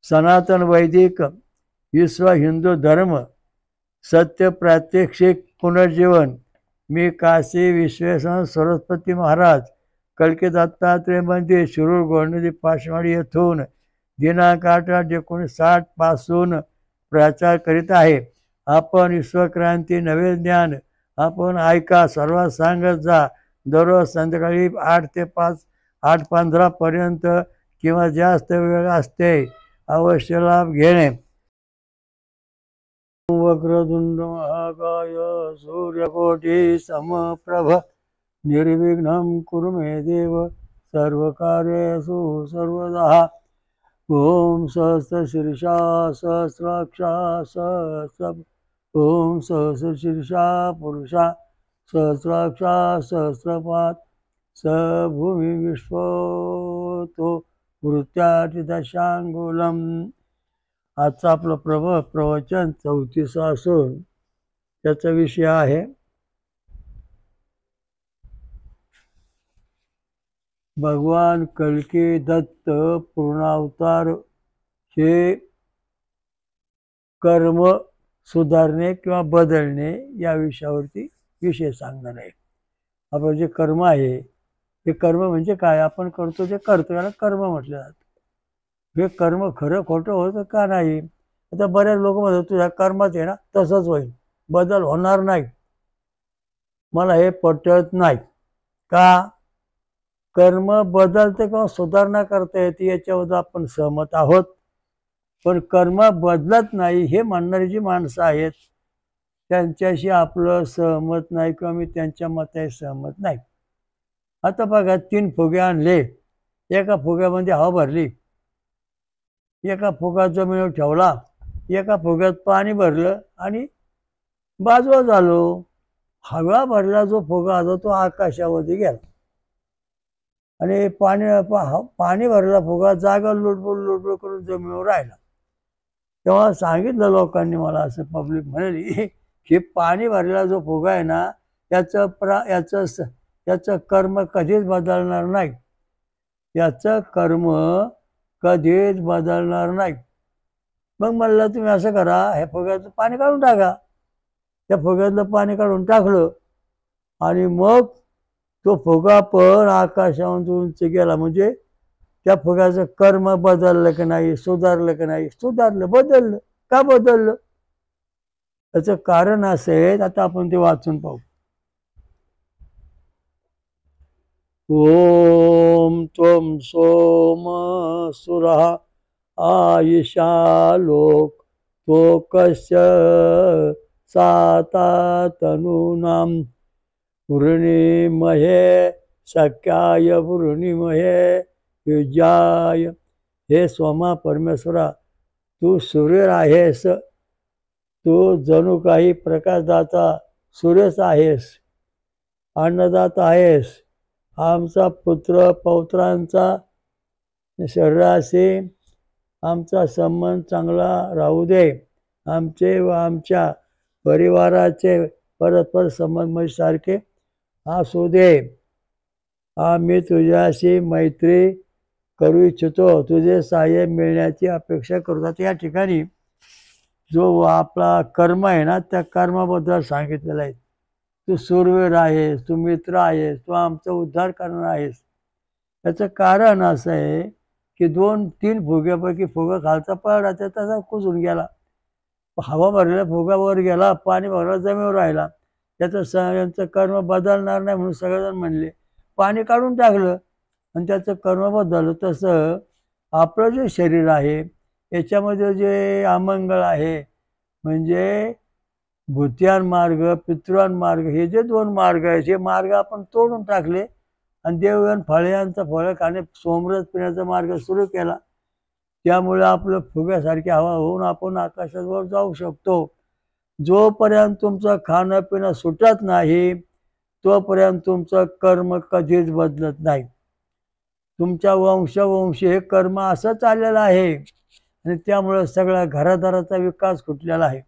सनातन वैदिक विश्व हिंदू धर्म सत्य प्रात्यक्षिक पुनर्जीवन। मी काशी विश्वेश्वर सरस्वती महाराज कलकी दत्तात्रय मंदिर शिरूर गोंडदी पाचवाडी येथून दिनांक 8/1960 पासून प्रचार करीत आहे। आपण विश्वक्रांती नवे ज्ञान आपण ऐका, सर्वात सांगत जा। दररोज संध्याकाळी 8 ते 8:15 पर्यंत किंवा जास्त वेळ असते। अवश्य लाभ घेणे। वक्रतुंड महाकाय सूर्यकोटि समप्रभ निर्विघ्नं कुरु मे देव सर्वकार्येषु सर्वदा। ओम सहस्रशीर्षा सहस्राक्षा सहस्र ओम सहस्रशीर्षा पुरुषा सहस्राक्षा सहस्रपाद स भूमि विश्वतो वृत्त्यादिदशांगुलम। आजचा आपलं प्रवचन 34 असून त्याचा विषय आहे भगवान कल्की दत्त पूर्णावतार हे कर्म सुधारणे किंवा बदलणे या विषयावरती विषय सांगणार आहे। आपलं जे कर्म आहे ते कर्म म्हणजे काय, आपण करतो ते करतो, याला कर्म म्हटलं जातं। हे कर्म खरं खोटं होतं का नाही। आता बऱ्याच लोक म्हणतात तुझ्या कर्मात आहे ना तसंच होईल, बदल होणार नाही। मला हे पटत नाही। का? कर्म बदलते किंवा सुधारणा करता येते याच्यावर आपण सहमत आहोत, पण कर्म बदलत नाही हे म्हणणारी जी माणसं आहेत त्यांच्याशी आपलं सहमत नाही किंवा मी त्यांच्या मताशी सहमत नाही। आता बघा, 3 फुगे आणले, एका फुग्यामध्ये हवा भरली, एका फुगा जमिनीवर ठेवला, एका फुग्यात पाणी भरलं आणि बाजूला झालो। हवा भरला जो फुगा होता तो आकाशामध्ये गेला आणि पाणी भरला फुगा जागा लुडबुड करून जमिनीवर राहिला। तेव्हा सांगितलं लोकांनी मला, असं पब्लिक म्हणाली की पाणी भरलेला जो फुगा आहे ना याचं कर्म कधीच बदलणार नाही, याचं कर्म कधीच बदलणार नाही। मग म्हणलं तुम्ही असं करा, हे फुग्यातलं पाणी काढून टाका। त्या फुग्यातलं पाणी काढून टाकलं आणि मग तो फुगा पण आकाशावर उंच गेला। म्हणजे त्या फुग्याचं कर्म बदललं की नाही, सुधारलं की नाही? सुधारलं, बदललं। का बदललं? त्याचं कारण असं आहे, आता आपण ते वाचून पाहू। ओम त्वं सोम सुरः आयिषा लोक तोकस्य साता तनूनां पूर्णिमहे शक्याय पूर्णिमहे युजाय। हे सोमा परमेश्वरा, तू सूर्य आहेस, तू जणू काही प्रकाशदाता सूर्यच आहेस, अन्नदाता आहेस। आमचा पुत्र पौत्रांचा शरीराशी आमचा संबंध चांगला राहू दे। आमचे व आमच्या परिवाराचे परस्पर संबंध सारखे असू दे। आम्ही तुझ्याशी मैत्री करू इच्छितो, तुझे सहाय्य मिळण्याची अपेक्षा करतात। या ठिकाणी जो आपला कर्म आहे ना त्या कर्माबद्दल सांगितलेलं आहे। तू सूरवीर आहेस, तू मित्र आहेस, तू आमचा उद्धार करणार आहेस। याचं कारण असं आहे की 2-3 फुग्यापैकी फुगा खालचा पडला, तसा कुजून गेला। हवा भरलेला फुगा वर गेला, पाणी भरला जमिनीवर राहिला। यांचं कर्म बदलणार नाही म्हणून सगळेजण म्हणले, पाणी काढून टाकलं आणि त्याचं कर्म बदललं। तसं आपलं जे शरीर आहे याच्यामध्ये जे अमंगळ आहे, म्हणजे भूत्यान मार्ग पितृयान मार्ग, हे जे 2 मार्ग आहेत हे मार्ग आपण तोडून टाकले आणि देवयान फळ्यांचं फळं खाणे सोमरस पिण्याचा मार्ग सुरू केला। त्यामुळे आपलं फुग्यासारखी हवा होऊन आपण आकाशावर जाऊ शकतो। जोपर्यंत तुमचं खाणं पिणं सुटत नाही तोपर्यंत तुमचं कर्म कधीच बदलत नाही। तुमच्या वंशवंशी हे कर्म असं चाललेलं आहे आणि त्यामुळे सगळ्या घरादाराचा विकास खुटलेला आहे।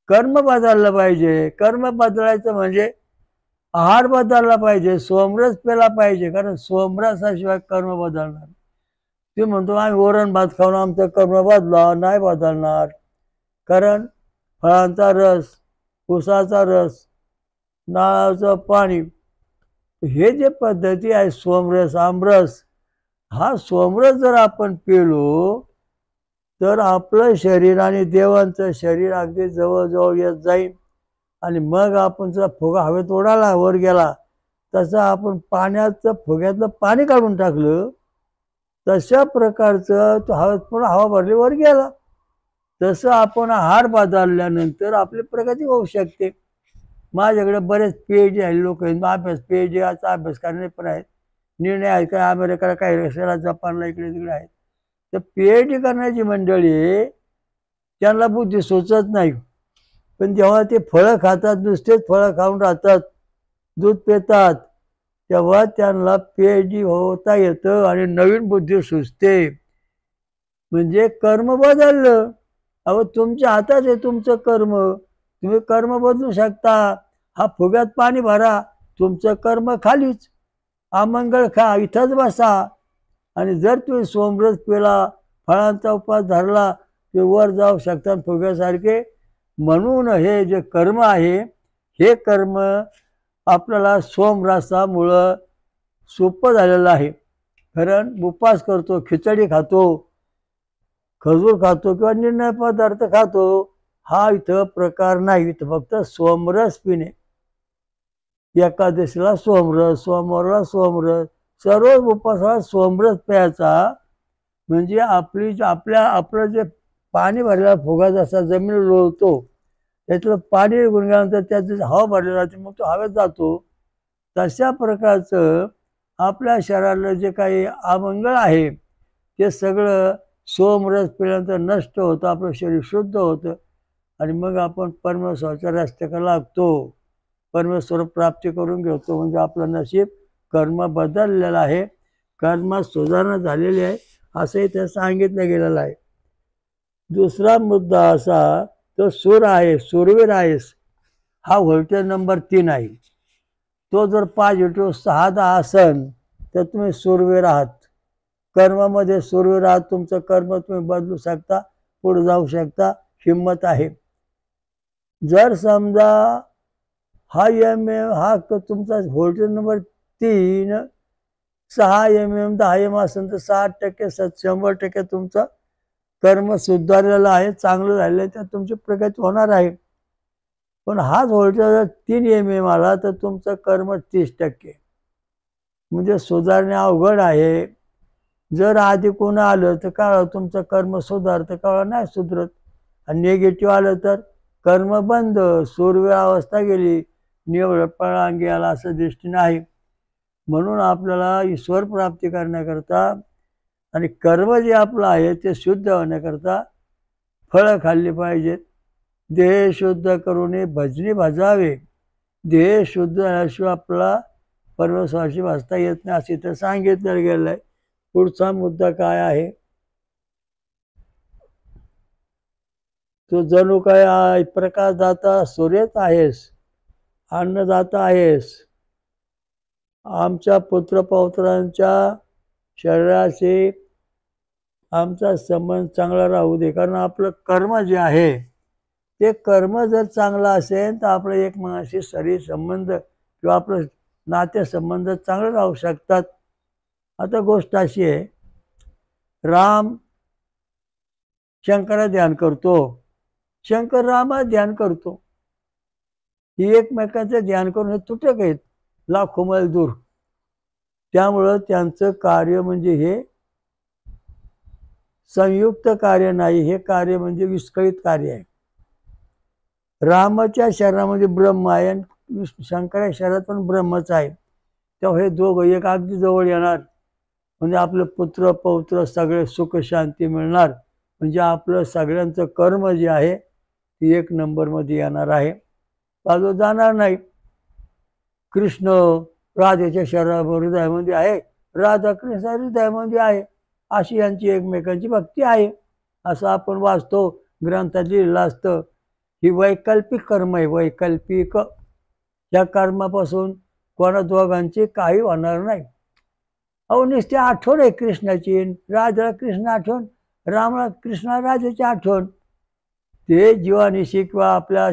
कर्म बदललं पाहिजे। कर्म बदलायचं म्हणजे आहार बदलला पाहिजे, सोमरस पेला पाहिजे, कारण सोमरसाशिवाय कर्म बदलणार। ते म्हणतो आम्ही वरण भात खाऊन आमचं कर्म बदला, नाही बदलणार. कारण फळांचा रस, उसाचा रस, नारळाचं पाणी, हे जे पद्धती आहे सोमरस आमरस, हा सोमरस जर आपण पिलो तर आपलं शरीर आणि देवांचं शरीर अगदी जवळजवळ येत जाईल. आणि मग आपण जर फुगा हवेत उडाला वर गेला, तसं आपण पाण्याचं फुग्यातलं पाणी काढून टाकलं, तशा प्रकारचं तो हवेत पूर्ण हवा भरली वर गेला. तसं आपण आहार बदलल्यानंतर आपली प्रगती होऊ शकते. माझ्याकडे बरेच PhD झालेले लोक आहेत, अभ्यास PhDचा अभ्यास करणारे पण आहेत. निर्णय आहेत काय अमेरिकेला, काही रशियाला, जपानला, इकडे तिकडे आहेत. तर PhD करण्याची मंडळी, त्यांना बुद्धी सुचत नाही. पण जेव्हा ते फळं खातात, नुसतेच फळं खाऊन राहतात, दूध पितात, तेव्हा त्यांना PhD होता येतं आणि नवीन बुद्धी सुचते. म्हणजे कर्म बदललं. अहो तुमच्या हातात आहे तुमचं कर्म, तुम्ही कर्म बदलू शकता. हा फुग्यात पाणी भरा, तुमचं कर्म खालीच. अमंगळ खा, इथंच बसा. आणि जर तुम्ही सोमरस पिला, फळांचा उपवास धरला, ते वर जाऊ शकतात फुग्यासारखे. म्हणून हे जे कर्म आहे, हे कर्म आपल्याला सोमरसामुळं सोपं झालेलं आहे. कारण उपवास करतो, खिचडी खातो, खजूर खातो किंवा निर्णय पदार्थ खातो, हा इथं प्रकार नाही. इथं फक्त सोमरस पिणे. एकादशीला सोमरस, सोमवारला सोमरस, सर्व उपवासाला सोमरस प्यायचा. म्हणजे आपलं जे पाणी भरलेला फुगा जसा जमीन लोळतो, त्यातलं पाणी निघून गेल्यानंतर त्यात हवा भरलेला राहते, मग तो हवेत जातो. तशा प्रकारचं आपल्या शरीराला जे काही अमंगळ आहे, ते सगळं सोमरस पिल्यानंतर नष्ट होतं, आपलं शरीर शुद्ध होतं. आणि मग आपण परमेश्वराच्या रस्त्याकडे लागतो, परमेश्वर प्राप्ती करून घेतो. म्हणजे आपलं नशीब कर्म बदललेलं आहे, कर्मात सुधारणा झालेली आहे, असंही ते सांगितलं गेलेलं आहे. दुसरा मुद्दा असा, तो सूर आहे, सूरवीर आहेस, हा व्होल्टेज नंबर 3 आहे. तो जर पॉझिटिव्ह 6-10 असेल तर तुम्ही सूरवीर आहात. कर्मामध्ये सूरवीर आहात. तुमचं कर्म तुम्ही बदलू शकता, पुढे जाऊ शकता, हिंमत आहे. जर समजा हा हा तुमचा व्होल्टेज नंबर 3 6 MM 10 MM असेल तर 60% 100% तुमचं कर्म सुधारलेलं आहे, चांगलं झालेलं आहे, त्यात तुमची प्रगती होणार आहे. पण हाच व्होल्टेज 3 MM आला तर तुमचं कर्म 30%, म्हणजे सुधारणे अवघड आहे. जर आधी कोण आलं तर काय तुमचं कर्म सुधारतं, का नाही सुधरत. आणि निगेटिव्ह आलं तर कर्म बंद, सूरवीर अवस्था गेली, निवड पळांगी आला, असं दृष्टी नाही. म्हणून आपल्याला ईश्वर प्राप्ती करण्याकरता आणि कर्म जे आपलं आहे ते शुद्ध होण्याकरता फळं खाल्ली पाहिजेत. देह शुद्ध करून भजनी भजावे. देह शुद्ध झाल्याशिवाय आपला परमेश्वराशी वाचता येत नाही, असे तर सांगितलं गेलं आहे. पुढचा मुद्दा काय आहे, तो जणू काय प्रकाशदाता सूर्यच आहेस, अन्नदाता आहेस. आमच्या पुत्रपौत्रांच्या शरीराशी आमचा संबंध चांगला राहू दे. कारण आपलं कर्म जे आहे ते कर्म जर चांगलं असेल तर आपलं एकमेकांशी शरीर संबंध किंवा आपलं नातेसंबंध चांगले राहू शकतात. आता गोष्ट अशी आहे, राम शंकरा ध्यान करतो, शंकर रामा ध्यान करतो. ही एकमेकांचं ध्यान करून हे तुटक आहेत, लाखो मैल दूर. त्यामुळं त्यांचं कार्य म्हणजे हे संयुक्त कार्य नाही, हे कार्य म्हणजे विस्कळीत कार्य आहे. रामाच्या शरीरामध्ये ब्रह्म आहे आणि शंकराच्या शरीरात पण ब्रह्मच आहे. तेव्हा हे दोघं एक अगदी जवळ येणार, म्हणजे आपलं पुत्र पौत्र सगळे सुख शांती मिळणार. म्हणजे आपलं सगळ्यांचं कर्म जे आहे ते 1 नंबरमध्ये येणार आहे, बाजू जाणार नाही. कृष्ण राधेच्या शरीरावर हृदयामध्ये आहे, राधा कृष्ण हृदयामध्ये आहे, अशी यांची एकमेकांची भक्ती आहे, असं आपण वाचतो, ग्रंथात लिहिलं असतं. ही वैकल्पिक कर्म आहे, वैकल्पिक. या कर्मापासून कोणा दोघांची काही होणार नाही. अहो नुसती आठवण आहे कृष्णाची, राजाला कृष्ण आठवण, रामाला कृष्णा राजाची आठवण. ते जीवानिशी किंवा आपल्या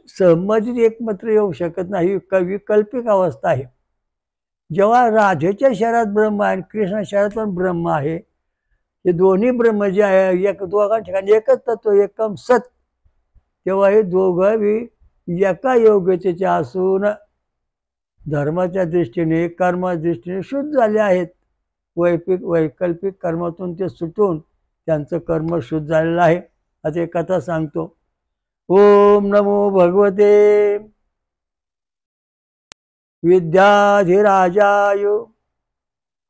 संमतीत एकत्र येऊ शकत नाही, विकल्पिक अवस्था आहे. जेव्हा राधेच्या शहरात ब्रह्म आहे आणि कृष्ण शहरात पण ब्रह्म आहे, हे दोन्ही ब्रह्म जे आहे एक दोघा ठिकाणी एकच तत्व एकम सत, तेव्हा हे दोघं एका योग्यतेचे असून धर्माच्या दृष्टीने कर्माच्या दृष्टीने शुद्ध झाले आहेत. वैकल्पिक कर्मातून ते सुटून त्यांचं कर्म शुद्ध झालेलं आहे. आता एक कथा सांगतो. ओम नमो भगवते विद्याधिराजाय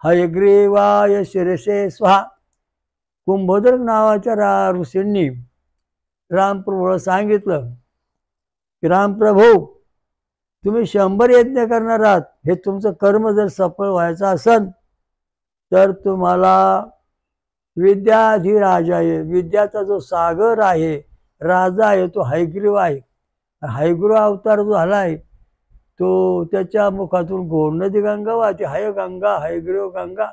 हयग्रीवाय शिरसे स्वाहा. कुंभोदक नावाच्या ऋषींनी रामप्रभूला सांगितलं की रामप्रभू, तुम्ही 100 यज्ञ करणार आहात, हे तुमचं कर्म जर सफळ व्हायचं असेल तर तुम्हाला विद्याधिराजा आहे, विद्याचा जो सागर आहे, राजा आहे, तो हयग्रीव आहे. हयग्रीव अवतार जो झाला आहे तो त्याच्या मुखातून गोमनदी गंगा वाहते, हय गंगा, हयग्रीव गंगा.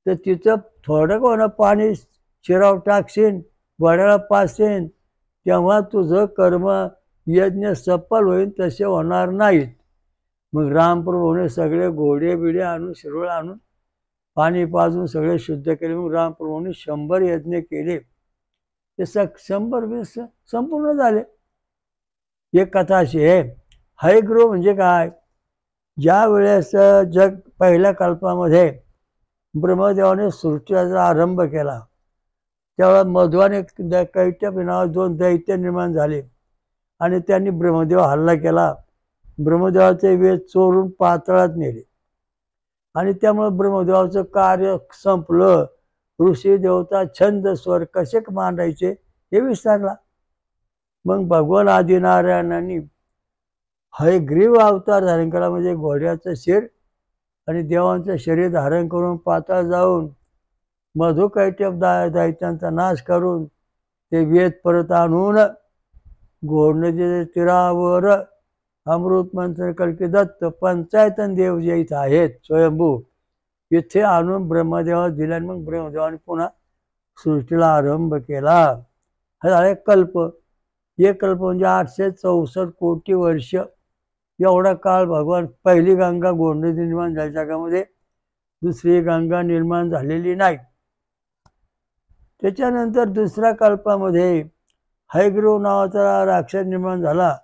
तर तिचं थोडं कोणं पाणी शिराव टाकशील, गोड्याला पासेन, तेव्हा तुझं कर्म यज्ञ सफल होईल, तसे होणार नाहीत. मग रामप्रभूने सगळे घोडे बिडे आणून शिरोळ आणून पाणी पाजून सगळे शुद्ध केले. मग रामप्रभूने 100 यज्ञ केले, ते 100 संपूर्ण झाले. एक कथा अशी आहे. हयग्रीव म्हणजे काय, ज्या वेळेस जग पहिल्या कल्पामध्ये ब्रह्मदेवाने सृष्टीचा आरंभ केला, त्यावेळेला मध्वाने कैटभ नावाचे 2 दैत्य निर्माण झाले आणि त्यांनी ब्रह्मदेव हल्ला केला. ब्रह्मदेवाचे वेद चोरून पाताळात नेले आणि त्यामुळे ब्रह्मदेवाचं कार्य संपलं. ऋषी देवता छंद स्वर कसे मांडायचे हे विसरला. मग भगवान आदिनारायणांनी हयग्रीव अवतार धारण केला, म्हणजे घोड्याचं शिर आणि देवांचं शरीर धारण करून पाताळ जाऊन मधुकैटभ दैत्यांचा नाश करून ते वेद परत आणून घोडनदीच्या तीरावर अमृत मंथन कल्की दत्त पंचायतन देव जे इथं आहेत स्वयंभू, इथे आणून ब्रह्मदेवाला दिला. मग ब्रह्मदेवाने पुन्हा सृष्टीला आरंभ केला. हा झाला एक कल्प. एक कल्प म्हणजे 864 कोटी वर्ष. एवढा काळ भगवान, पहिली गंगा गोमनदी निर्माण झाल्या जगामध्ये, दुसरी गंगा निर्माण झालेली नाही. त्याच्यानंतर दुसऱ्या कल्पामध्ये हयग्रीव नावाचा राक्षस निर्माण झाला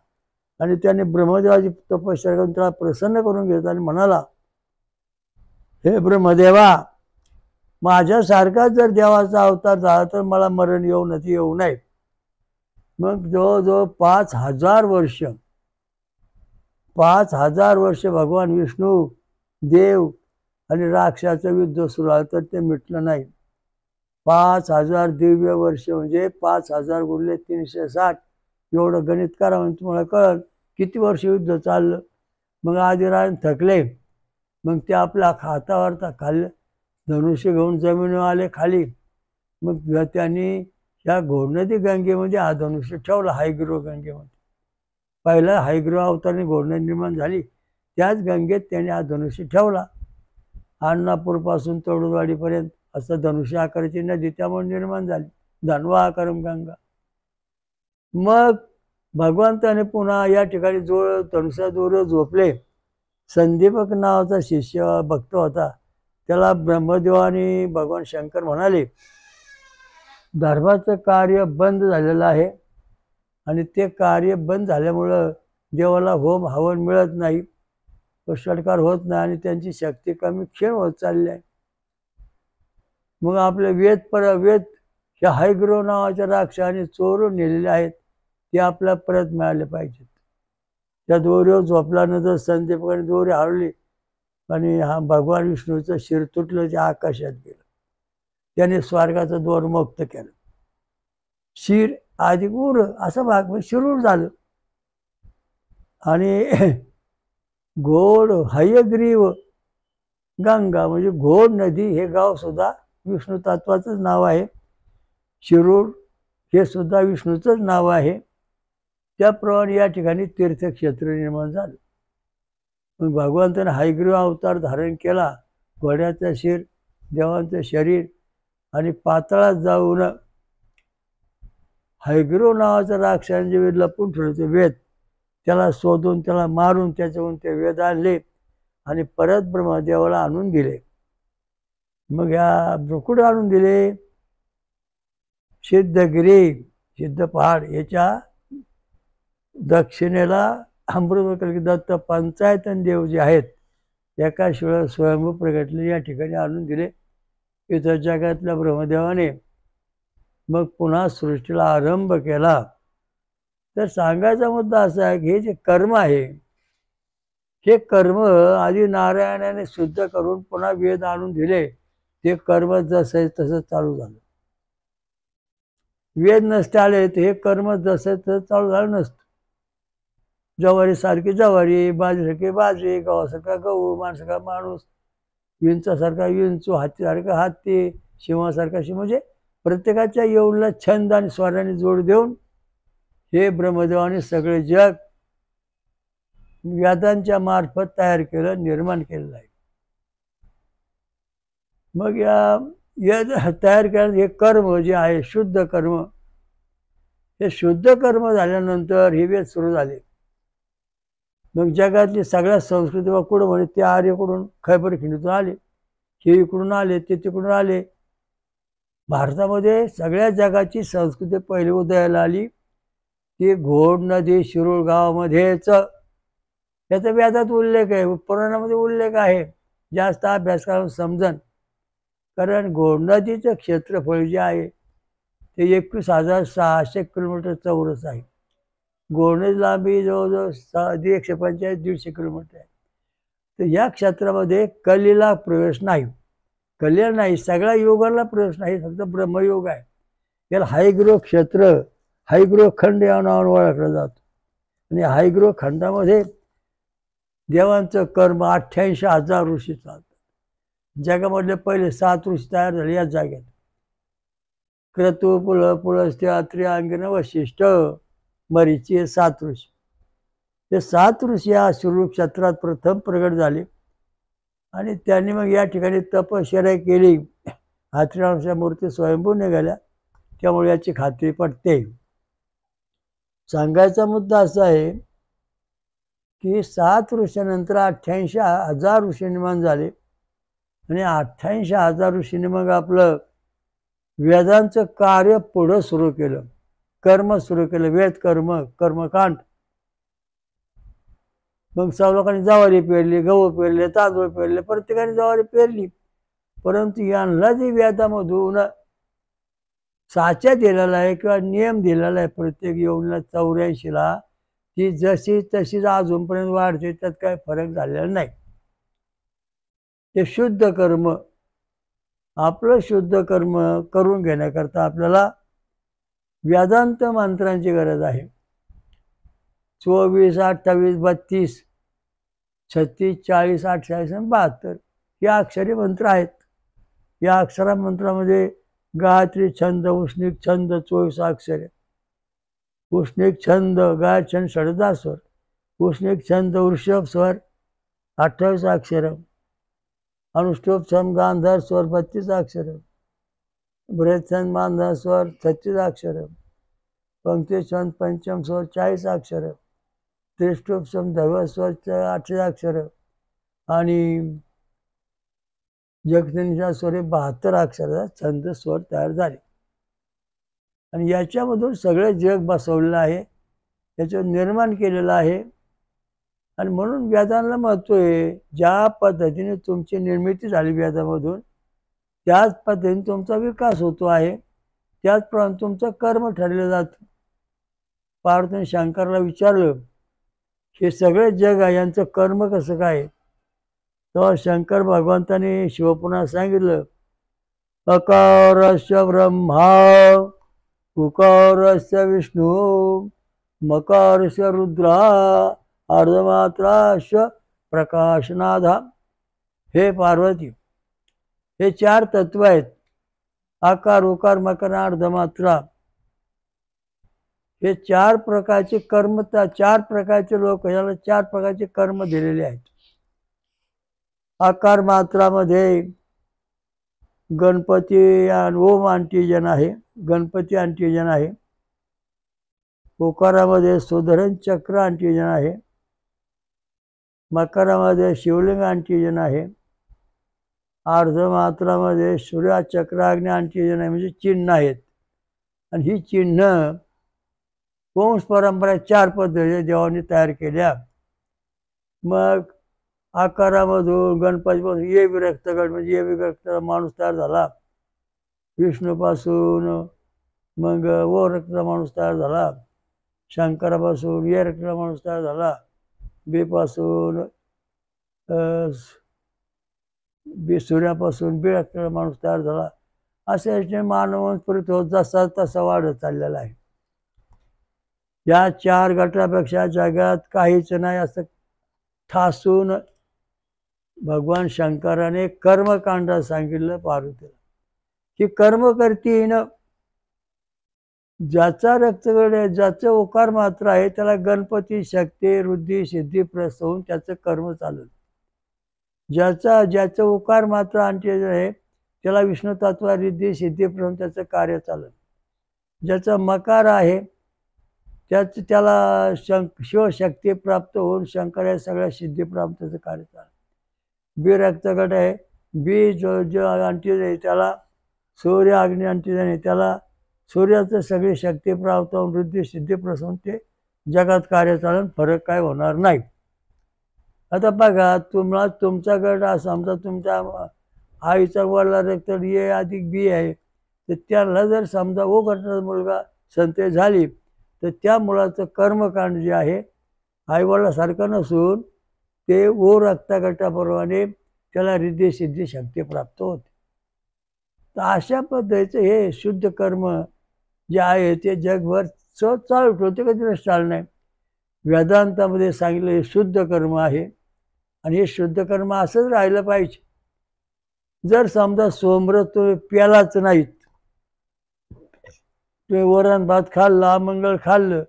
आणि त्याने ब्रह्मदेवाची तपश्चर्या करून त्याला प्रसन्न करून घेतला आणि म्हणाला, हे ब्रह्मदेवा, माझ्यासारखा जर देवाचा अवतार झाला तर मला मरण येऊ नये. मग जवळजवळ 5000 वर्ष 5000 वर्ष भगवान विष्णू, देव आणि राक्षसाचं युद्ध सुरू झालं तर ते मिटलं नाही. 5000 दिव्य वर्ष म्हणजे 5000 गुणिले 360, एवढं गणित करा म्हणजे तुम्हाला कळलं किती वर्ष युद्ध चाललं. मग आदिनारायण थकले. मग ते आपल्या हातावर खाल्लं, धनुष्य घेऊन जमिनीवर आले खाली. मग त्यांनी या घोडनदी गंगेमध्ये हा धनुष्य ठेवला. हयग्रीव गंगेमध्ये पहिला हयग्रीव अवताराने घोडनदी निर्माण झाली, त्याच गंगेत त्याने हा धनुष्य ठेवला. अन्नापूरपासून तळुवाडीपर्यंत असं धनुष्य आकाराची नदी त्यामुळे निर्माण झाली, धनवा आकारम गंगा. मग भगवंताने पुन्हा या ठिकाणी धनुष्याजवळ झोपले. संदीपक नावाचा शिष्य भक्त होता, त्याला ब्रह्मदेव आणि भगवान शंकर म्हणाले, धर्माचं कार्य बंद झालेलं आहे आणि ते कार्य बंद झाल्यामुळं देवाला होम हवन मिळत नाही, षटकार होत नाही आणि त्यांची शक्ती कमी क्षीण होत चालली आहे. मग आपले वेद ह्या हयग्रीव नावाच्या राक्षसाने चोरून नेलेले आहेत, ते आपल्याला परत मिळाले पाहिजेत. त्या दोरीवर झोपल्यानंतर संदीपकाने दोरी हरवली आणि हा भगवान विष्णूचं शिर तुटलं, ते आकाशात गेलं. त्याने स्वर्गाचं द्वार मुक्त केलं. शिर आधी उर असं भाग म्हणजे शिरूर झालं. आणि घोड हयग्रीव गंगा म्हणजे घोड नदी हे गाव सुद्धा विष्णू तत्वाचंच नाव आहे. शिरूर हे सुद्धा विष्णूचंच नाव आहे. त्याप्रमाणे या ठिकाणी तीर्थक्षेत्र निर्माण झालं. मग भगवंताने हयग्रीव अवतार धारण केला घोड्याचं शिर, देवांचं शरीर, आणि पाताळात जाऊन हैग्रो नावाचा राक्षसाने जे लपून ठेवले वेद, त्याला शोधून त्याला मारून त्याच्याहून ते वेद आणले आणि परत ब्रह्मदेवाला आणून दिले. मग ह्या कुठे आणून दिले? सिद्धगिरी, सिद्ध पहाड याच्या दक्षिणेला अमृतकल्की दत्त पंचायतन देव जे आहेत एका शिवाय स्वयंभू प्रगटले या ठिकाणी आणून दिले. इथं जगातल्या ब्रह्मदेवाने मग पुन्हा सृष्टीला आरंभ केला. तर सांगायचा मुद्दा असा आहे की हे जे कर्म आहे, हे कर्म आधी नारायणाने शुद्ध करून पुन्हा वेद आणून दिले. ते कर्म जसं तसं चालू झालं. वेद नसते आले तर हे कर्म जसं तसं चालू झालं नसतं. ज्वारी सारखी ज्वारी, बाजरीसारखी बाजरी, गव्हासारखा गहू, माणसारखा माणूस, विंचासारखा विंचू, हातीसारखा हाती, शिवासारखा शिव, म्हणजे प्रत्येकाच्या येऊनला छंद आणि स्वराने जोड देऊन हे ब्रह्मदेवाने सगळे जग वेदांच्या मार्फत तयार केलं, निर्माण केलेलं आहे. मग या तयार केलं हे कर्म जे आहे शुद्ध कर्म, हे शुद्ध कर्म झाल्यानंतर हे वेद सुरू झाले. मग जगातली सगळ्या संस्कृती व कुठं म्हणे ते आर्यकडून खैबर खिंडीतून आले, हे इकडून आले, ते तिकडून आले. भारतामध्ये सगळ्या जगाची संस्कृती पहिली उदयाला आली ती घोड नदी शिरूर गावामध्येच. याचा वेदात उल्लेख आहे, पुराणामध्ये उल्लेख आहे. जास्त अभ्यास करून समजन. कारण घोड नदीचं क्षेत्रफळ जे आहे ते 21,600 किलोमीटर चौरस आहे. घोडनदी लांबी जवळजवळ 145-150 किलोमीटर आहे. तर या क्षेत्रामध्ये कलीला प्रवेश नाही. कलीला नाही, सगळ्या योगाला प्रवेश नाही, फक्त ब्रह्मयोग आहे. याला हायग्रो क्षेत्र, हायग्रो खंड या नावाने ओळखलं जातं. आणि हायग्रो खंडामध्ये देवांचं कर्म 88,000 ऋषी चालतात. जगामधले पहिले 7 ऋषी तयार झाले या जागेत. क्रतू, पुल, पुलस्त्य, अत्रि, अंगिन, वशिष्ठ, मरीची, हे 7 ऋषी. ते 7 ऋषी या शिरूर क्षेत्रात प्रथम प्रगट झाले आणि त्यांनी मग या ठिकाणी तपश्चर्या केली. हाथीरामाच्या मूर्ती स्वयंभू निघाल्या, त्यामुळे याची खात्री पटते. सांगायचा मुद्दा असा आहे की 7 ऋषीनंतर 88,000 ऋषी निर्माण झाले आणि 88,000 ऋषींनी मग आपलं वेदांचं कार्य पुढं सुरू केलं, कर्म सुरू केलं, वेद कर्म, कर्मकांड. मग सर्व लोकांनी ज्वारी पेरली, गहू पेरले, तांदूळ पेरले, प्रत्येकाने ज्वारी पेरली. परंतु यांना जे वेदामधून साचा दिलेला आहे किंवा नियम दिलेला आहे प्रत्येक येऊनला 84ला, ती जशी तशीच अजूनपर्यंत वाढते, त्यात काही फरक झालेला नाही. ते शुद्ध कर्म, आपलं शुद्ध कर्म करून घेण्याकरता आपल्याला वेदांत मंत्रांची गरज आहे. 24, 28, 32, 36, 40, 48 आणि 72 हे अक्षरी मंत्र आहेत. या अक्षरा मंत्रामध्ये गायत्री छंद, उष्णिक छंद 24 अक्षरे, उष्णिक छंद गाय छंद 10 स्वर, उष्णिक छंद वृषभ स्वर 28 अक्षर, अनुष्टुप छंद गांधार स्वर 32 अक्षर, बृहत छंद मांधार स्वर 36 अक्षर, पंक्ती छंद पंचम स्वर 40 अक्षर, त्रिष्टुप छंद धव स्वर 8 अक्षर आणि जगदीशा स्वर 72 अक्षराचा छंद स्वर तयार झाले. आणि याच्यामधून सगळे जग बसवलेलं आहे, त्याचं निर्माण केलेलं आहे. आणि म्हणून वेदांना महत्त्व आहे. ज्या पद्धतीने तुमची निर्मिती झाली वेदामधून, त्याच पद्धतीने तुमचा विकास होतो आहे, त्याचप्रमाणे तुमचं कर्म ठरलं जातं. पार्वतीने शंकराला विचारलं हे सगळे जग आहे यांचं कर्म कसं काय? तेव्हा शंकर भगवंताने शिवपुराणात सांगितलं, अकारस्य ब्रह्मा, उकारस्य विष्णू, मकारस्य रुद्रा, अर्धमात्राश प्रकाशनाधा. हे पार्वती, हे 4 तत्व आहेत, आकार, उकार, मकार, अर्धमात्रा. हे 4 प्रकारचे कर्म, 4 प्रकारचे लोक, याला 4 प्रकारचे कर्म दिलेले आहेत. आकार मात्रामध्ये गणपती आणि ओम अँटीजन आहे, गणपती अँटीजन आहे. ओकारामध्ये सुधरण चक्र अँटीजन आहे. मकारामध्ये शिवलिंग अँटीजन आहे. अर्धमात्रामध्ये सूर्य चक्राग्नी अँटीजन आहे, म्हणजे चिन्ह आहेत. आणि ही चिन्ह वंश परंपरा 4 पद्धती देवांनी तयार केल्या. मग आकारामधून गणपतीपासून ये विरक्त गट म्हणजे ये विरक्त माणूस तयार झाला. विष्णूपासून मग ओ रक्तचा माणूस तयार झाला. शंकरापासून ये रक्तचा माणूस तयार झाला. बीपासून सूर्यापासून बी रक्तचा माणूस तयार झाला. असे मानववंश परत होत जसा तसा वाढत चाललेला आहे. या 4 गटापेक्षा जगात काहीच नाही असं ठासून भगवान शंकराने कर्मकांडात सांगितलं पार्वतीला की कर्म करतीन. ज्याचा रक्तगट आहे, ज्याचं ओकार मात्र आहे, त्याला गणपती शक्ती रुद्धी सिद्धी प्रस्त होऊन त्याचं कर्म चालेल. ज्याचं ओकार मात्र अँटीजन आहे त्याला विष्णू तत्व रिद्धी सिद्धी प्रस्त त्याचं कार्य चालेल. ज्याचा मकार आहे त्याला शिवशक्ती प्राप्त होऊन शंकर या सगळ्या सिद्धी प्राप्त त्याचं कार्य चालेल. बी रक्तगट आहे, बी जो अँटीजन आहे त्याला सूर्य अग्नी अँटीजन आहे, त्याला सूर्याचं सगळी शक्ती प्राप्त होऊन वृद्धी सिद्धी प्रसून ते जगात कार्य चालेल. फरक काय होणार नाही. आता बघा, तुम्हाला तुमचा गट समजा तुमच्या आईचा वडला रक्त ए अधिक बी आहे, तर त्याला जर समजा ओ गटाचा मुलगा संतती झाली तर त्या मुलाचं कर्मकांड जे आहे आईवडिलासारखं नसून ते ओ रक्तगटाप्रमाणे त्याला रिद्धी सिद्धी शक्ती प्राप्त होते. तर अशा पद्धतीचं हे शुद्ध कर्म जे आहे ते जगभर चालू ठेवते, कधी नसं चालू नाही. वेदांतामध्ये सांगितलं हे शुद्ध कर्म आहे आणि हे शुद्ध कर्म असंच राहिलं पाहिजे. जर समजा सोमरस तुम्ही प्यालाच नाहीत, तुम्ही वरण भात खाल्लं, अमंगळ खाल्लं,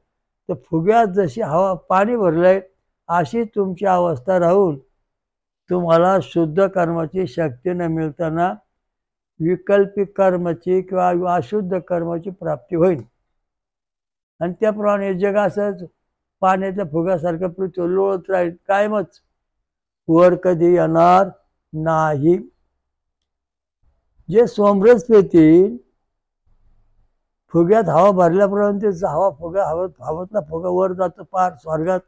तर फुग्यात जशी हवा पाणी भरलंय अशी तुमची अवस्था राहून तुम्हाला शुद्ध कर्माची शक्ती न मिळताना विकल्पिक कर्माची किंवा अशुद्ध कर्माची प्राप्ती होईल. आणि त्याप्रमाणे जग असंच पाण्याच्या फुग्यासारखं पृथ्वी लोळत राहील कायमच, वर कधी येणार नाही. जे सोमरस पेतील फुग्यात हवा भरल्याप्रमाणे ते हवेतला फुगा वर जातो पार स्वर्गात,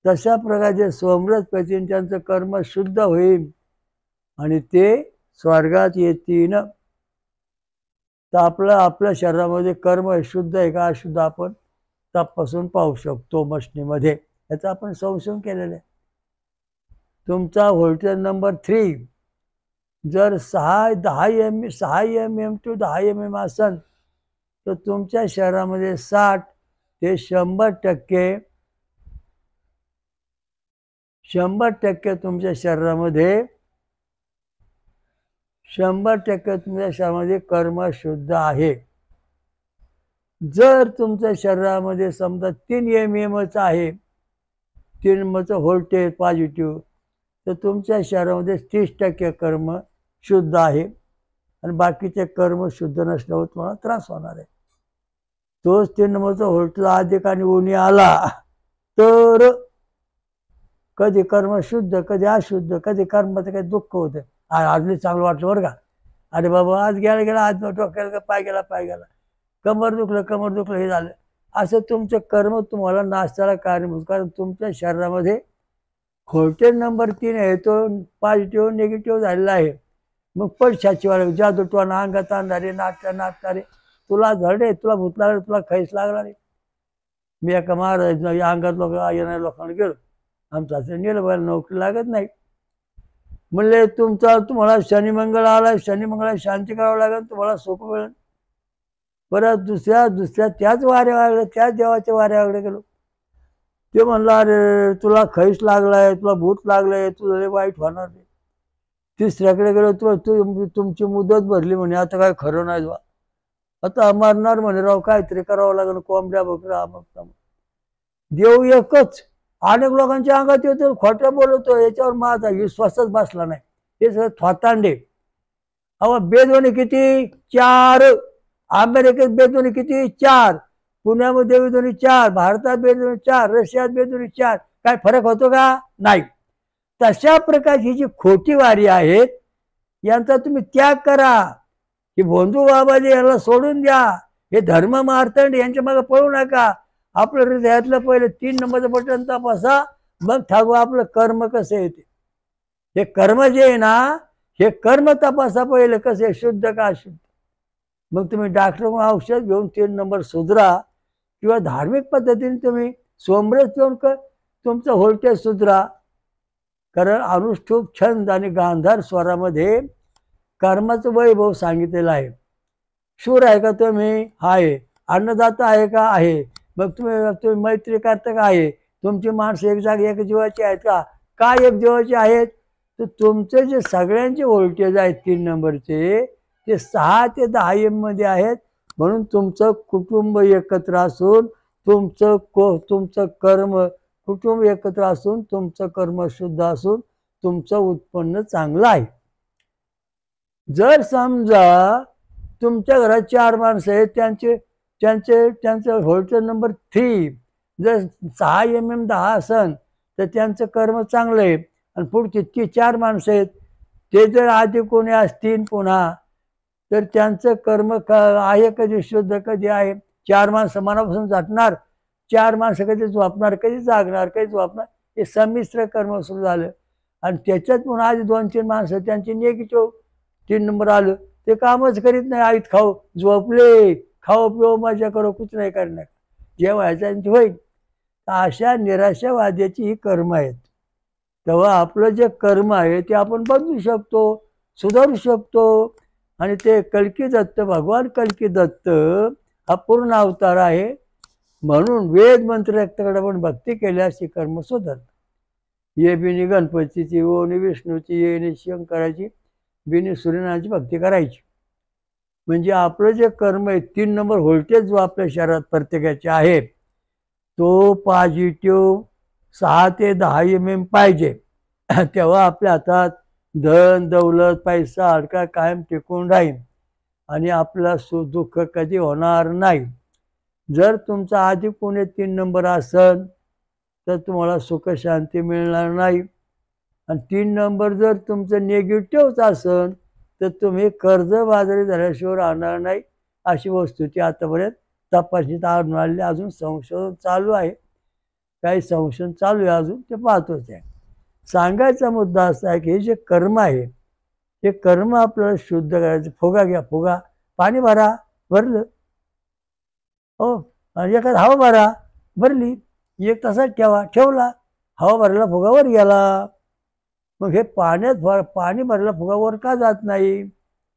तशा प्रकारचे सोमरस पेतील त्यांचं कर्म शुद्ध होईल आणि ते स्वर्गात येतील. तर आपल्या शरीरामध्ये कर्म शुद्ध आहे का अशुद्ध आपण तपासून पाहू शकतो मशनीमध्ये. याचा आपण संशोधन केलेलं आहे. तुमचा व्होल्टेज नंबर 3 जर 6 mm to 10 mm असेल तर तुमच्या शरीरामध्ये 60 ते 100% तुमच्या शरीरामध्ये 100% तुमच्या शरीरामध्ये कर्म शुद्ध आहे. जर तुमच्या शरीरामध्ये समजा 3 mmच आहे, 3 mmचं व्होल्टेज पॉझिटिव्ह, तर तुमच्या शरीरामध्ये 30% कर्म शुद्ध आहे आणि बाकीचे कर्म शुद्ध नसल्यावर तुम्हाला त्रास होणार आहे. तोच 3 नंबरचा व्होल्टेज अधिक आणि उणी आला तर कधी कर्म शुद्ध, कधी अशुद्ध, कधी कर्माचं काही दुःख होतं. आज चांगलं वाटलं बरं का, अरे बाबा आज गेला आज डोक्याला का पाय गेला, कमर दुखलं हे झालं. असं तुमचं कर्म तुम्हाला नाशताला कारणीभूत, कारण तुमच्या शरीरामध्ये व्होल्टेज नंबर 3 आहे तो पॉझिटिव्ह निगेटिव्ह झालेला आहे. मग पडशाची वाढ जादूटवाना अंगात आणणारे नाटकारे तुला झडे, तुला भूत लागले, तुला खैस लागला रे. मी एका महाराज अंगात येणाऱ्या लोकांना गेलो, आमचा असं नेलं नोकरी लागत नाही. म्हणले तुम्हाला शनी मंगळ आला, शनी मंगळाला शांती करावं लागेल, तुम्हाला सुख मिळेल. परत दुसऱ्या त्याच वाऱ्याकडे, त्याच देवाच्या वाऱ्याकडे गेलो. ते म्हणलं अरे तुला खैस लागलाय, तुला भूत लागलंय, तुला वाईट होणार नाही. तिसऱ्याकडे गेलो, तुमची मुदत भरली म्हणे, आता काय खरं नाही बा, आता मरणार म्हणे राव, काहीतरी करावं लागेल, कोंबड्या बकऱ्या. देव एकच, अनेक लोकांच्या अंगात येतो, खोटं बोलतो, याच्यावर माझा विश्वासच बसला नाही. हे सगळं थोतांडे. अहो बेध्वनी किती? 4. अमेरिकेत बेध्वनी किती? 4. पुण्यामध्ये बेध्वनी 4, भारतात बेध्वनी 4, रशियात बेध्वनी 4. काय फरक होतो का? नाही. तशा प्रकारची जी खोटी वारी आहेत यांचा तुम्ही त्याग करा. हे भोंदू बाबाजी याला सोडून द्या. हे धर्म मार्तंड यांच्या मागे पळू नका. आपलं हृदयातलं पहिले 3 नंबरचं बटन तपासा, मग ठाकू आपलं कर्म कसं येते. हे कर्म जे आहे ना, हे कर्म तपासा पहिले कसे शुद्ध का अशुद्ध. मग तुम्ही डॉक्टर औषध घेऊन 3 नंबर सुधरा, किंवा धार्मिक पद्धतीने तुम्ही सोमरस घेऊन तुमचं व्होल्टेज सुधरा. कारण अनुष्ठुप छंद आणि गांधार स्वरामध्ये कर्माचं वैभव सांगितलेलं आहे. शूर आहे का तुम्ही? आहे. अन्नदाता आहे का? आहे. मग तुम्ही मैत्री करता का? आहे. तुमची माणसं एक जागी एक जीवाची आहेत का? काय एक जीवाची आहेत? तर तुमचे जे सगळ्यांचे व्होल्टेज आहेत 3 नंबरचे, ते 6 ते 10 एम मध्ये आहेत. म्हणून तुमचं कुटुंब एकत्र असून तुमचं कर्म, कुटुंब एकत्र असून तुमचं कर्म शुद्ध असून तुमचं उत्पन्न चांगलं आहे. जर समजा तुमच्या घरात 4 माणसं आहेत, त्यांचं व्होल्टेज नंबर 3 जर 6 mm 10 असन तर त्यांचं कर्म चांगलं आहे. आणि पुढची ती 4 माणसं आहेत, ते जर आधी कोणी असतील पुन्हा, तर त्यांचं कर्म आहे कधी शुद्ध, कधी आहे. 4 माणसं मनापासून झटणार, 4 माणसं कधी झोपणार, कधी जागणार, कधी झोपणार. हे संमिश्र कर्म सुरू झालं. आणि त्याच्यात पुन्हा आधी 2-3 माणसं त्यांची निगेटिव्ह 3 नंबर आलं, ते कामच करीत नाही. आईत खाऊ, झोपले, खाओ पिओ मजा करो, कुछ नाही करणार, जेवायचं आणि होईल. अशा निराशावाद्याची ही कर्म आहेत. तेव्हा आपलं जे कर्म आहे ते आपण बदलू शकतो, सुधारू शकतो. आणि ते कल्की दत्त, भगवान कल्की दत्त हा पूर्ण अवतार आहे. म्हणून वेद मंत्र एकट्याकडे आपण भक्ती केल्यास ही कर्म सुधारतात. ये बिनी गणपतीची, ओनी विष्णूची, येणी शंकराची, बिनी सूर्यनारायणाची भक्ती करायची. म्हणजे आपलं जे कर्म आहे 3 नंबर व्होल्टेज जो आपल्या शरीरात प्रत्येकाचे आहे, तो पॉझिटिव्ह 6 ते 10 mm पाहिजे. तेव्हा आपल्या हातात धन दौलत पैसा अडका कायम टिकून राहील आणि आपला दुःख कधी होणार नाही. जर तुमचा आधी कोणी 3 नंबर असेल तर तुम्हाला सुख शांती मिळणार नाही. आणि 3 नंबर जर तुमचं निगेटिव्हच असेल तर तुम्ही कर्जबाजारी झाल्याशिवाय राहणार नाही. अशी वस्तूची आतापर्यंत तपासणीत आणून आलेली. अजून संशोधन चालू आहे, काही संशोधन चालू आहे अजून, ते पाहतोच आहे. सांगायचा मुद्दा असा आहे की हे जे कर्म आहे ते कर्म आपल्याला शुद्ध करायचं. फुगा घ्या, फुगा, पाणी भरा, भरलं, हो, आणि एखादा हवा भरा, भरली, 1 तासात ठेवला, हवा भरायला फुगा वर गेला. मग हे पाणी भरलं फुगा वर का जात नाही?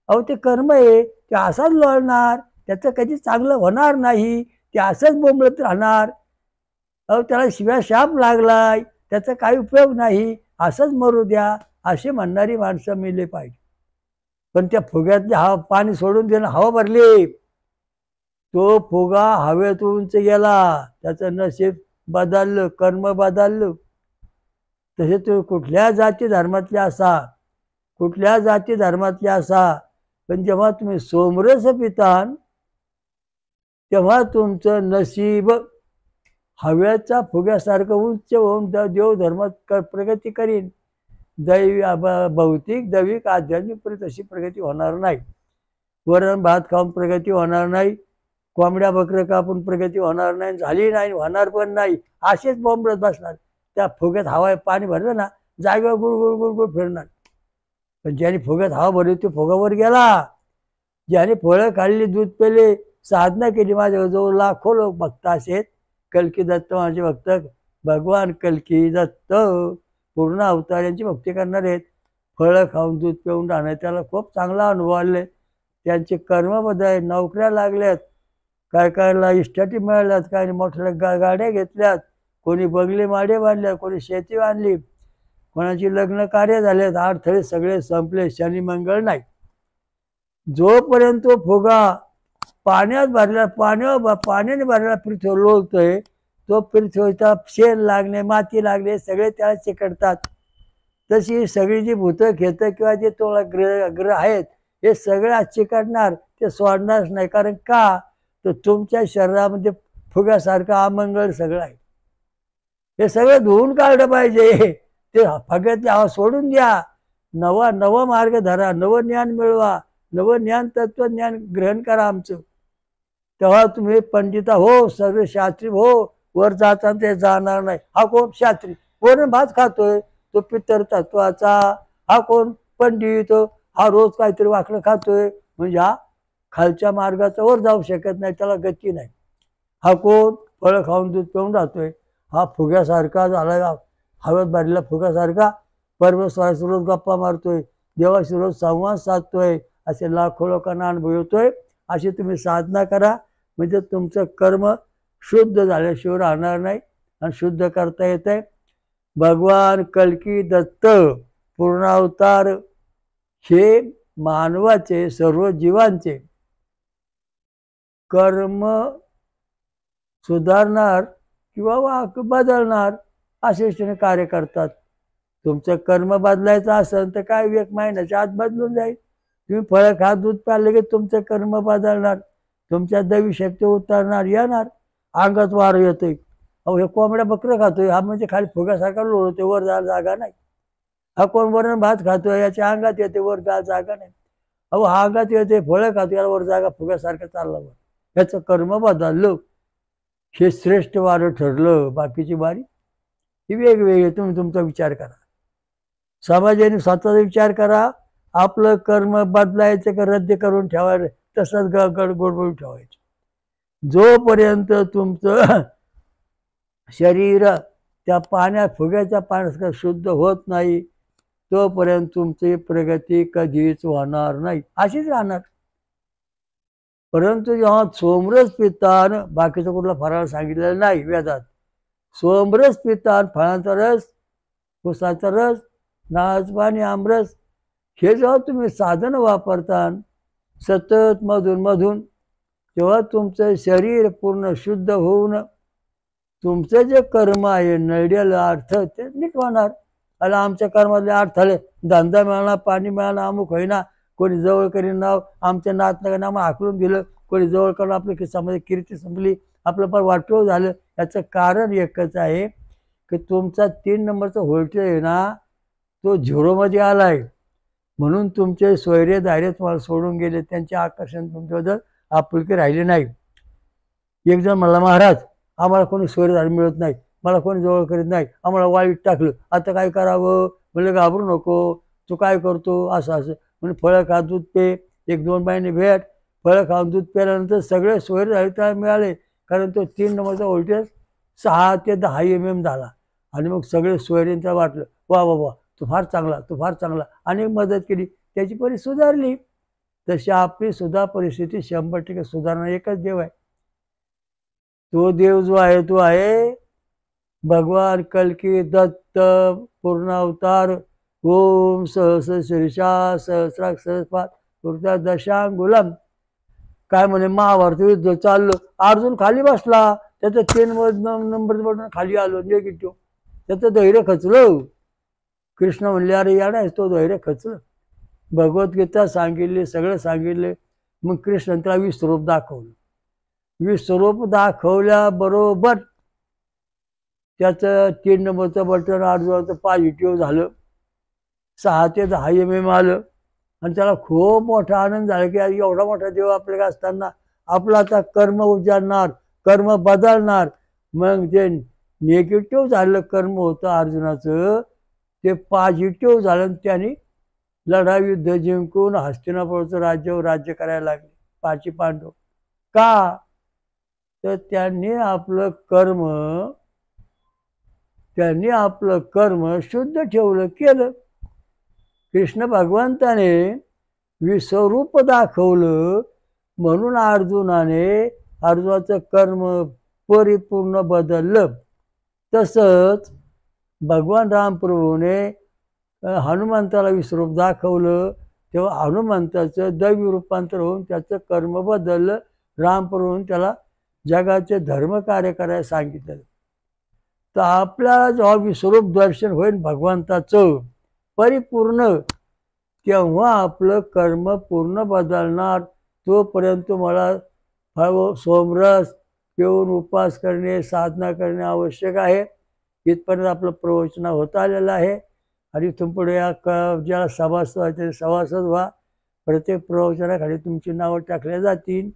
अहो ते कर्म आहे, ते असंच लोळणार, त्याचं कधी चांगलं होणार नाही, ते असंच बोंबलत राहणार. अहो त्याला शिव्या शाप लागलाय, त्याचा काही उपयोग नाही, असंच मरू द्या, असे म्हणणारी माणसं मेले पाहिजे. पण त्या फुग्यातले पाणी सोडून देणं, हवा भरली, तो फुगा हवेत उंच गेला, त्याचं नशीब बदललं, कर्म बदललं. तसे तुम्ही कुठल्या जाती धर्मातले असा, पण जेव्हा तुम्ही सोमरस पितान तेव्हा तुमचं नशीब हव्याच्या फुग्यासारखं उंच होऊन देवधर्मात प्रगती करीन. भौतिक दैविक आध्यात्मिक तशी प्रगती होणार नाही. वरण भात खाऊन प्रगती होणार नाही, कोंबड्या बकरं कापून प्रगती होणार नाही, झाली नाही, होणार पण नाही. असेच बोंबलत बसणार. त्या फुग्यात हवा पाणी भरलं ना, जागेवर गुळगुळ गुळगुळ फिरणार. पण ज्याने फुग्यात हवा भरली तो फुगावर गेला. ज्याने फळं खाल्ली, दूध पेले, साधना केली, माझ्याजवळ लाखो लोक भक्त असेल. कल्की दत्त माझे भक्त, भगवान कल्की दत्त पूर्ण अवतार यांची भक्ती करणार आहेत. फळं खाऊन दूध पिऊन राहणार, त्याला खूप चांगला अनुभव आले. त्यांचे कर्मबद्ध आहेत, नोकऱ्या लागल्यात, काय कायला इस्टेटी मिळाल्यात, काही मोठ्या गाड्या घेतल्यात, कोणी बंगले माडे बांधल्यात, कोणी शेती बांधली, कोणाची लग्न कार्य झालेत. अडथळे सगळे संपले, शनी मंगळ नाही. जोपर्यंत फुगा पाण्याने भरलेला पृथ्वीवर लोळतोय तो पृथ्वीचा शेण लागणे, माती लागणे सगळे त्याला चिकटतात. तशी सगळी जी भूतं खेतं किंवा जे तो ग्रह आहेत हे सगळे चिकटणार, ते सोडणारच नाही. कारण का, तर तुमच्या शरीरामध्ये फुग्यासारखं अमंगळ सगळं आहे. हे सगळं धुवून काढलं पाहिजे. ते फुग्यातली हवा सोडून द्या. नवा मार्ग धरा, नवं ज्ञान मिळवा, नवं ज्ञान तत्वज्ञान ग्रहण करा आमचं. तेव्हा तुम्ही पंडिता हो, सर्व शास्त्री हो, वर जाता ते जाणार नाही. हा कोण शास्त्री? वरण भात खातोय, तो पितर तत्वाचा. हा कोण पंडित? हा रोज काहीतरी वाकडं खातोय, म्हणजे हा खालच्या मार्गाचा वर जाऊ शकत नाही, त्याला गती नाही. हा कोण फळं खाऊन दूध पिऊन राहतोय, हा फुग्यासारखा झाला, हवेत भरलेला फुग्यासारखा परमेश्वराशी रोज गप्पा मारतोय, देवाशी रोज संवाद साधतोय, असे लाखो लोकांना अनुभव येतोय. अशी तुम्ही साधना करा, म्हणजे तुमचं कर्म शुद्ध झाल्याशिवाय राहणार नाही आणि शुद्ध करता येतंय. भगवान कल्की दत्त पूर्णावतार हे मानवाचे, सर्व जीवांचे कर्म सुधारणार किंवा वाक बदलणार असे कार्य करतात. तुमचं कर्म बदलायचं असेल तर काय 1 महिन्याच्या आत बदलून जाईल. तुम्ही फळं खा, दूध प्यायले की तुमचं कर्म बदलणार, तुमच्या दैवी शक्ती उतरणार, येणार, अंगात वार येतोय. अहो हे कोंबड्या बकरं खातोय, हा म्हणजे खाली फुग्यासारखा लोळतोय, वर जायला जागा नाही. हा कोण वरण भात खातोय, याच्या अंगात येते, वर जायला जागा नाही. अहो हा अंगात येते, फळं खातो, याला वर जागा, फुग्यासारखं चालला वर. याचं कर्म बदललं, हे श्रेष्ठ वारं ठरलं. बाकीची बारी ही वेगवेगळी. तुम्ही तुमचा विचार करा, समाजाने स्वतःचा विचार करा. आपलं कर्म बदलायचं का रद्द करून ठेवायचं, तसंच गडबडून ठेवायचं. जोपर्यंत तुमचं शरीर त्या पाण्यात, फुग्याच्या पाण्यात शुद्ध होत नाही, तोपर्यंत तुमची प्रगती कधीच होणार नाही, अशीच राहणार. परंतु जेव्हा सोमरस पितान, बाकीचा कुठला फराळ सांगितलेला नाही वेदात, सोमरस पितान, फळांचा रस, उसाचा रस, नारळाचं पाणी, आमरस, हे जेव्हा तुम्ही साधन वापरता सतत मधून मधून, तेव्हा तुमचं शरीर पूर्ण शुद्ध होऊन तुमचं जे कर्म आहे, नळलेलं अर्थ ते नीट होणार. अला आमच्या कर्मातले अर्थ आले, धंदा मिळणार, पाणी मिळणार, अमुक होईना, कोणी जवळ करीन नाव, आमच्या नातनानं आम्हाला हाकलून दिलं, कोणी जवळ करून आपल्या खिस्सामध्ये कीर्ती संपली, आपलं पण वाटोळ झालं. याचं कारण एकच आहे की तुमचा 3 नंबरचा व्होल्टेज आहे ना, तो झिरोमध्ये आला आहे. म्हणून तुमचे सोयरे दायरे तुम्हाला सोडून गेले, त्यांचे आकर्षण तुमच्याबद्दल आपुलकी राहिले नाही. एक जण मला, महाराज आम्हाला कोणी सोयरे दारे मिळत नाही, मला कोणी जवळ करीत नाही, आम्हाला वाईट टाकलं, आता काय करावं? म्हणजे घाबरू नको, तू काय करतो असं असं. म्हणजे फळं खा, दूध पे, 1-2 महिने भेट. फळं खाऊन दूध प्यायल्यानंतर सगळे सोयरे दारे त्याला मिळाले, कारण तो 3 नंबरचा व्होल्टेज 6 ते 10 mm झाला. आणि मग सगळे सोयऱ्यांचा वाटलं, वा वा वा, तू फार चांगला, तू फार चांगला, आणि मदत केली, त्याची परिस्थिती सुधारली. तशी आपली सुद्धा परिस्थिती 100% सुधारणं एकच देव आहे. तो देव जो आहे तो आहे भगवान कल्की दत्त पूर्णावतार. ओम सहस शीर्षा सहस्राक सहस्पात पुढच्या दशांगुलम. काय म्हणे, महाभारत युद्ध चाललं, अर्जुन खाली बसला, त्याचं 3 नंबर खाली आलो, निगेटिव्ह, त्याचं धैर्य खचलं. कृष्ण म्हणले, अरे याडा तो धैर्य खचलं. भगवद्गीता सांगितले, सगळं सांगितले. मग कृष्ण त्याला विश्वरूप दाखवलं. विश्वरूप दाखवल्याबरोबर त्याचं 3 नंबरचं बटन अर्जुनाचं पॉझिटिव्ह झालं, 6 ते 10 mm आलं. आणि त्याला खूप मोठा आनंद झाला की एवढा मोठा देव आपल्याला असताना आपला आता कर्म उजाडणार, कर्म बदलणार. मग जे निगेटिव्ह झालेलं कर्म होतं अर्जुनाचं, ते पॉझिटिव्ह झालं. त्यांनी लढाई युद्ध जिंकून हस्तिनापुराचं राज्य करायला लागले 5 पांडव. का? तर त्यांनी आपलं कर्म शुद्ध ठेवलं, केलं. कृष्ण भगवंताने विश्वरूप दाखवलं, म्हणून अर्जुनाचं कर्म परिपूर्ण बदललं. तसंच भगवान रामप्रभूने हनुमंताला विश्वरूप दाखवलं, तेव्हा हनुमंताचं दैवी रूपांतर होऊन त्याचं कर्म बदललं. रामप्रभूने त्याला जगाचे धर्म कार्य करायला सांगितलं. तर आपल्याला जेव्हा विश्वरूप दर्शन होईल भगवंताचं परिपूर्ण, तेव्हा आपलं कर्म पूर्ण बदलणार. तोपर्यंत मला सोमरस पिऊन उपवास करणे, साधना करणे आवश्यक आहे. इथपर्यंत आपलं प्रवचन होत आलेलं आहे. आणि इथून पुढे ज्याला सभासद व्हायचे सभासद व्हा. प्रत्येक प्रवचनाखाली तुमची नावं टाकल्या जातील.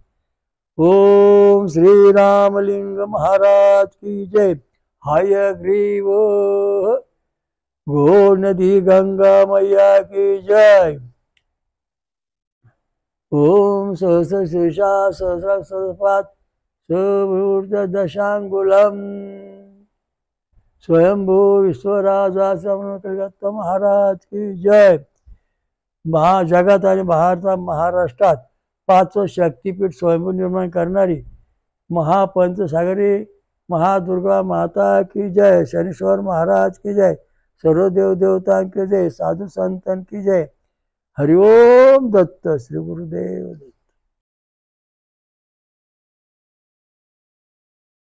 ओम श्री रामलिंग महाराज की जय. हयग्रीव गो नदी गंगा मैया की जय. ओम सहस्रशीर्षा सहस्रपात दशांगुलम स्वयंभू विश्वराजा समर्थ महाराज की जय. जगात आणि महाराष्ट्रात 5 शक्तीपीठ स्वयंभू निर्माण करणारी महापंचसागरी महादुर्गा माता की जय. शनीश्वर महाराज की जय. सर्व देव देवता की जय. साधु संतन की जय. हरिओम दत्त. श्री गुरुदेव.